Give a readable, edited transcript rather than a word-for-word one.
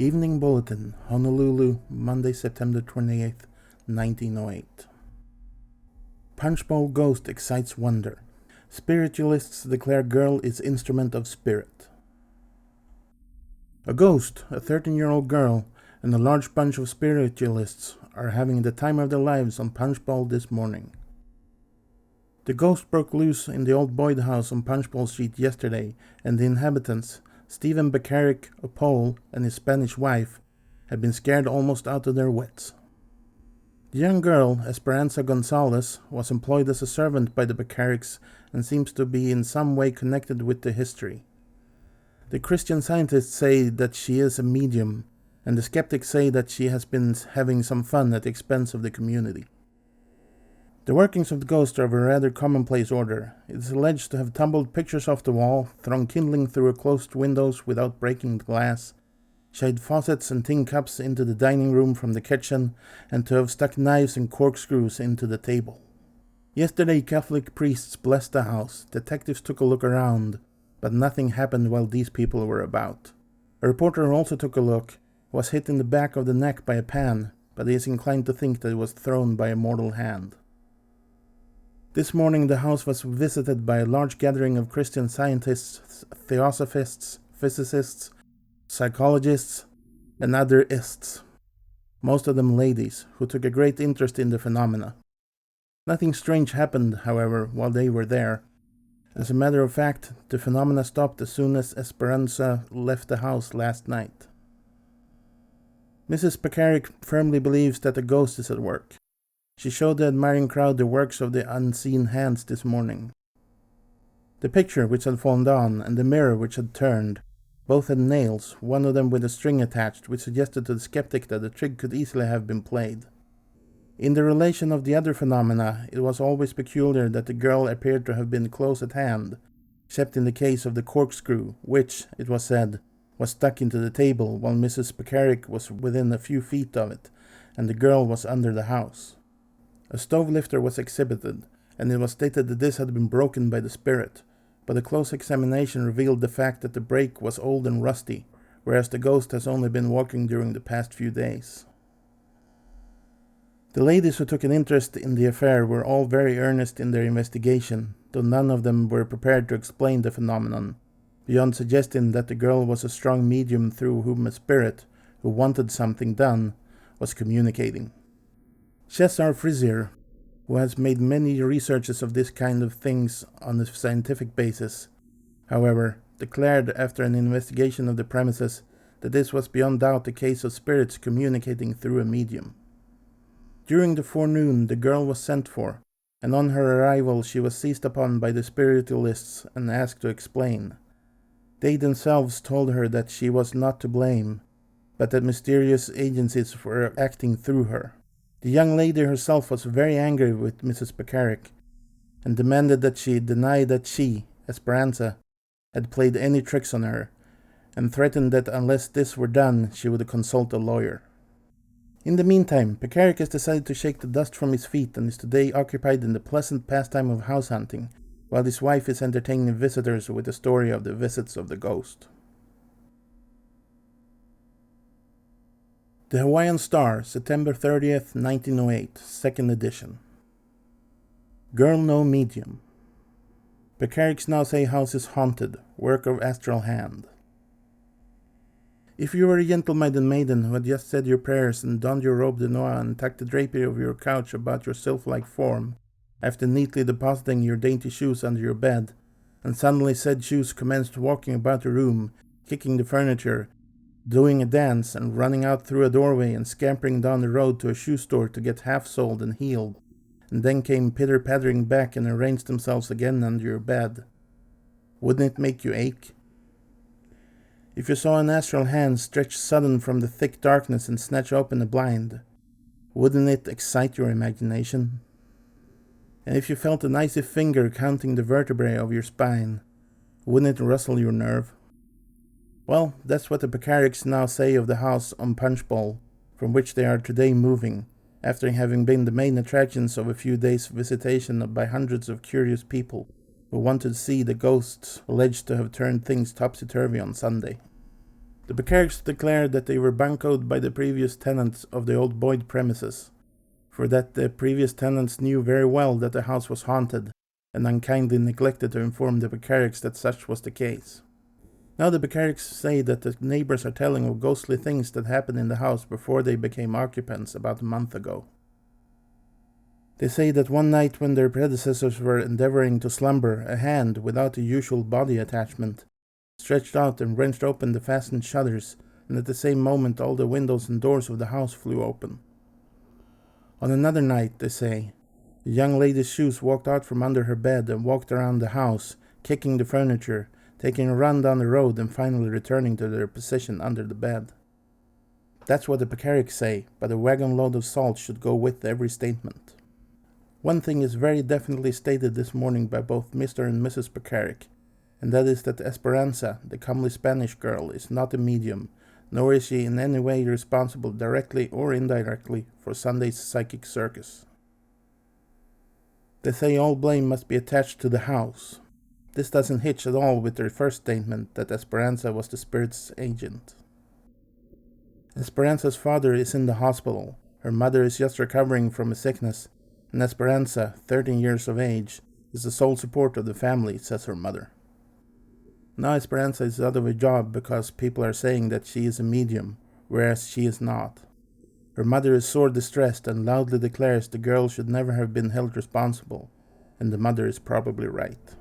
Evening Bulletin, Honolulu, Monday, September 28th, 1908. Punchbowl ghost excites wonder. Spiritualists declare girl is instrument of spirit. A ghost, a 13-year-old girl, and a large bunch of spiritualists are having the time of their lives on Punchbowl this morning. The ghost broke loose in the old Boyd house on Punchbowl Street yesterday, and the inhabitants, Stephen Beccaric, a Pole, and his Spanish wife, had been scared almost out of their wits. The young girl, Esperanza Gonzalez, was employed as a servant by the Beccarics and seems to be in some way connected with the history. The Christian Scientists say that she is a medium, and the skeptics say that she has been having some fun at the expense of the community. The workings of the ghost are of a rather commonplace order. It is alleged to have tumbled pictures off the wall, thrown kindling through closed windows without breaking the glass, shied faucets and tin cups into the dining room from the kitchen, and to have stuck knives and corkscrews into the table. Yesterday, Catholic priests blessed the house. Detectives took a look around, but nothing happened while these people were about. A reporter also took a look, was hit in the back of the neck by a pan, but he is inclined to think that it was thrown by a mortal hand. This morning the house was visited by a large gathering of Christian Scientists, Theosophists, physicists, psychologists, and other ists, most of them ladies, who took a great interest in the phenomena. Nothing strange happened, however, while they were there. As a matter of fact, the phenomena stopped as soon as Esperanza left the house last night. Mrs. Beccaric firmly believes that a ghost is at work. She showed the admiring crowd the works of the unseen hands this morning. The picture which had fallen down and the mirror which had turned both had nails, one of them with a string attached, which suggested to the skeptic that the trick could easily have been played. In the relation of the other phenomena, it was always peculiar that the girl appeared to have been close at hand, except in the case of the corkscrew, which, it was said, was stuck into the table while Mrs. Beccaric was within a few feet of it, and the girl was under the house. A stove lifter was exhibited, and it was stated that this had been broken by the spirit, but a close examination revealed the fact that the break was old and rusty, whereas the ghost has only been walking during the past few days. The ladies who took an interest in the affair were all very earnest in their investigation, though none of them were prepared to explain the phenomenon, beyond suggesting that the girl was a strong medium through whom a spirit, who wanted something done, was communicating. Cesar Frizier, who has made many researches of this kind of things on a scientific basis, however, declared after an investigation of the premises that this was beyond doubt a case of spirits communicating through a medium. During the forenoon the girl was sent for, and on her arrival she was seized upon by the spiritualists and asked to explain. They themselves told her that she was not to blame, but that mysterious agencies were acting through her. The young lady herself was very angry with Mrs. Beccaric, and demanded that she deny that she, Esperanza, had played any tricks on her, and threatened that unless this were done she would consult a lawyer. In the meantime, Beccaric has decided to shake the dust from his feet and is today occupied in the pleasant pastime of house hunting, while his wife is entertaining visitors with the story of the visits of the ghost. The Hawaiian Star, September 30th, 1908, 2nd edition. Girl no medium. Beccarics now say house is haunted, work of astral hand. If you were a gentle-minded maiden who had just said your prayers and donned your robe de noix and tucked the drapery of your couch about your sylph-like form, after neatly depositing your dainty shoes under your bed, and suddenly said shoes commenced walking about the room, kicking the furniture, doing a dance, and running out through a doorway and scampering down the road to a shoe store to get half-soled and heeled, and then came pitter-pattering back and arranged themselves again under your bed. Wouldn't it make you ache? If you saw an astral hand stretch sudden from the thick darkness and snatch open a blind, wouldn't it excite your imagination? And if you felt an icy finger counting the vertebrae of your spine, wouldn't it rustle your nerve? Well, that's what the Beccarics now say of the house on Punchbowl, from which they are today moving, after having been the main attractions of a few days' visitation by hundreds of curious people who wanted to see the ghosts alleged to have turned things topsy-turvy on Sunday. The Becerrics declared that they were buncoed by the previous tenants of the old Boyd premises, for that the previous tenants knew very well that the house was haunted, and unkindly neglected to inform the Becerrics that such was the case. Now the Becerrics say that the neighbors are telling of ghostly things that happened in the house before they became occupants about a month ago. They say that one night when their predecessors were endeavoring to slumber, a hand, without the usual body attachment, stretched out and wrenched open the fastened shutters, and at the same moment all the windows and doors of the house flew open. On another night, they say, the young lady's shoes walked out from under her bed and walked around the house, kicking the furniture, taking a run down the road and finally returning to their position under the bed. That's what the Becerrics say, but a wagon load of salt should go with every statement. One thing is very definitely stated this morning by both Mr. and Mrs. Becerric, and that is that Esperanza, the comely Spanish girl, is not a medium, nor is she in any way responsible directly or indirectly for Sunday's psychic circus. They say all blame must be attached to the house. This doesn't hitch at all with their first statement that Esperanza was the spirit's agent. Esperanza's father is in the hospital, her mother is just recovering from a sickness, and Esperanza, 13 years of age, is the sole support of the family, says her mother. Now Esperanza is out of a job because people are saying that she is a medium, whereas she is not. Her mother is sore distressed and loudly declares the girl should never have been held responsible, and the mother is probably right.